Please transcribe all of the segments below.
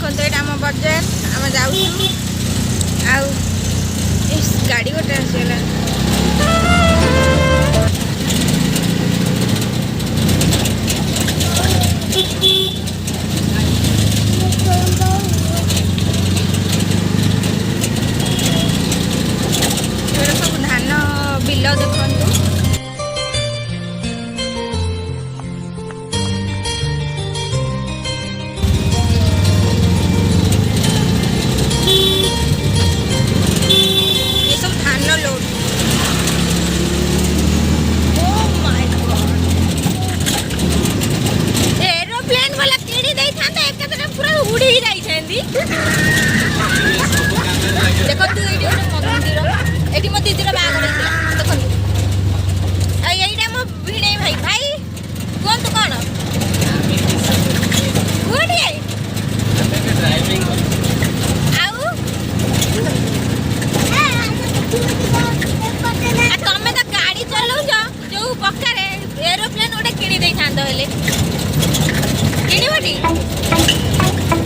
देखो तो ये आम बजार आम जाऊँ गाड़ी गोटे आसगला सब धान बिल देखु देखो तू ये मंदिर ये मो दीदी बाहर देखो ये मो भिणे भाई भाई कहतु कौन तमें तो गाड़ी चलाऊच जो पक्का एरोप्लेन गोटे किणी दे था किणवटी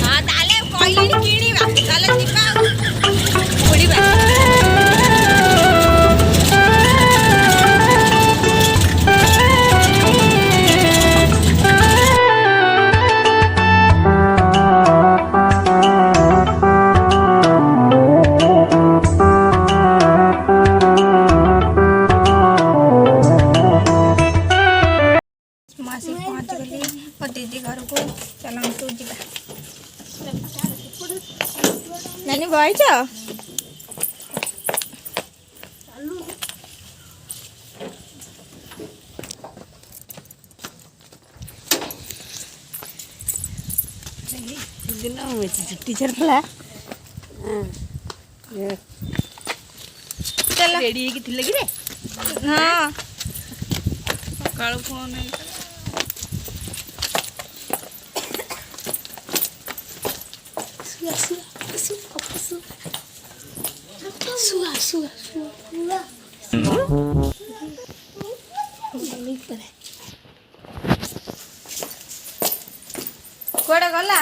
हाँ ताले कहली किणवा ताले जीवा उड़ीबा मासी पहुँच गली मो दीदी घर को चलतु जा नानी बहीच टीचर खला चल रेडी है कि रे हाँ सकाळ फोन कुआडे गला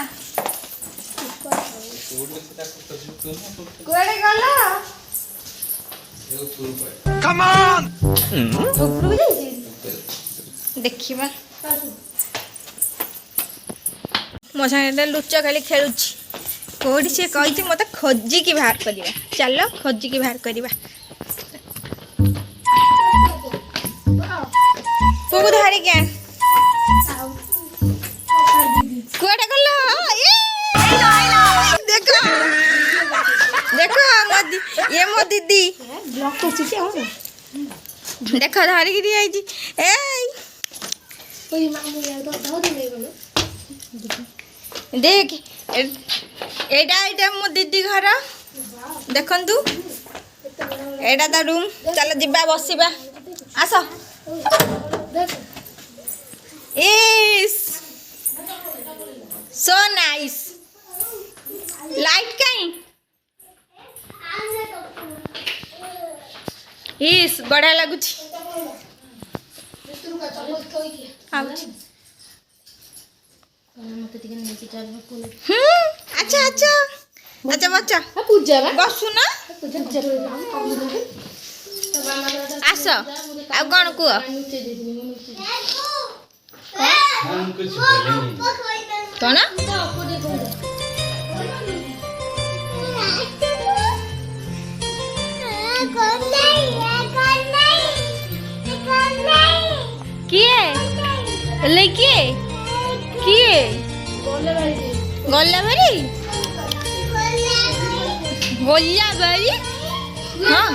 कुआडे गला Come on! देखिबा मो संगे लुच खाली खेलुची कोडी से कहि मत खोजी की बाहर करिवा चलो खोजी की बाहर करिवा पुगु धारी के कुआडे गला देखो देखो ये मो दीदी ब्लॉक कर छी हो देखो धारी गिरी आई जी ए कोई मामू यार तो दाव दे देख एडा एडा मो दीदी घर देखंतु एडा ता रूम चलो जिबा बसिबा आसो इस सो नाइस लाइट कहीं इस बड़ा लगुची अच्छा अच्छा अच्छा बच्चा पूजा बसु ना आस आ कौन कुह कौन किए किए किए गल्ला भारी गल्ला भारी हाँ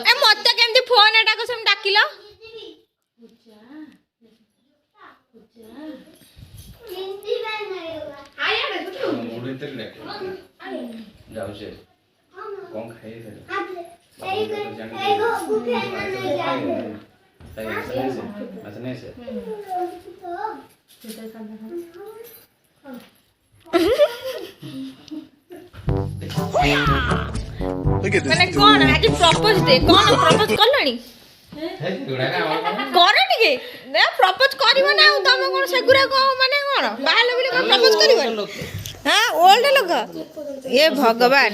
ए मत केमती फोन एटा को सम डाकिलो जाऊचे कौन खाइए मैंने कौन आज प्रपोज दे कौन प्रपोज करलनी कर टिके प्रपोज करबो ना तुम कोन सेगुरा को माने कोन बाहल बोली ତମେ ପ୍ରପୋଜ କରିବନି ହଁ ଓଲ୍ଡ ଲୋକ ଏ ଭଗବାନ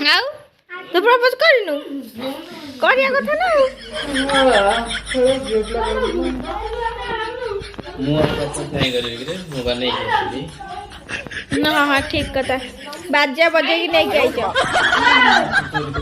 ଆଉ ତୁ ପ୍ରପୋଜ କରିନୁ କରିବା କଥା ନା ଆଉ ହଁ ହଁ ଠିକ କଥା ବାଜା ବଜେଇକି ନେଇକି ଆଇଛ